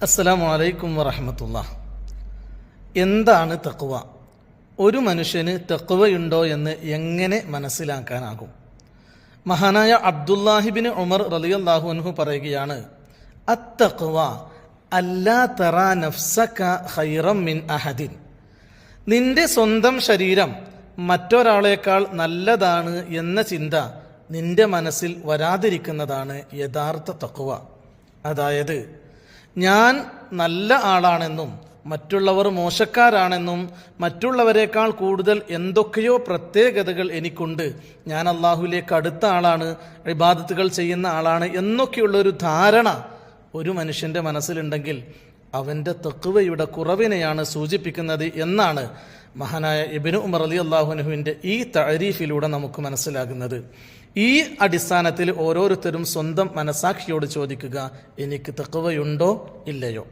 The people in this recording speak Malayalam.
അസ്സലാമു അലൈക്കും വറഹ്മത്തുള്ളാഹി. എന്താണ് തഖ്വ? ഒരു മനുഷ്യന് തഖ്വയുണ്ടോ എന്ന് എങ്ങനെ മനസ്സിലാക്കാനാകും? മഹാനായ അബ്ദുല്ലാഹിബിൻ ഉമർ റളിയല്ലാഹു അൻഹു പറയുകയാണ്, അത്തഖ്വ അല്ലാ തറാ നഫ്സക ഖൈറൻ മിൻ അഹദിൻ. നിന്റെ സ്വന്തം ശരീരം മറ്റൊരാളേക്കാൾ നല്ലതാണ് എന്ന ചിന്ത നിന്റെ മനസ്സിൽ വരാതിരിക്കുന്നതാണ് യഥാർത്ഥ തഖ്വ. അതായത് ഞാൻ നല്ല ആളാണെന്നും മറ്റുള്ളവർ മോശക്കാരാണെന്നും മറ്റുള്ളവരെക്കാൾ കൂടുതൽ എന്തൊക്കെയോ പ്രത്യേകതകൾ എനിക്കുണ്ട്, ഞാൻ അള്ളാഹുവിലേക്ക് അടുത്ത ആളാണ്, ഇബാദത്തുകൾ ചെയ്യുന്ന ആളാണ് എന്നൊക്കെയുള്ളൊരു ധാരണ ഒരു മനുഷ്യൻ്റെ മനസ്സിലുണ്ടെങ്കിൽ അവൻ്റെ തഖ്വയുടെ കുറവിനെയാണ് സൂചിപ്പിക്കുന്നത് എന്നാണ് മഹാനായ ഇബ്നു ഉമർ റളിയല്ലാഹു അൻഹുവിൻ്റെ ഈ തഅരീഫിലൂടെ നമുക്ക് മനസ്സിലാകുന്നത്. ഈ അടിസ്ഥാനത്തിൽ ഓരോരുത്തരും സ്വന്തം മനസാക്ഷിയോട് ചോദിക്കുക, എനിക്ക് തഖ്വയുണ്ടോ ഇല്ലയോ?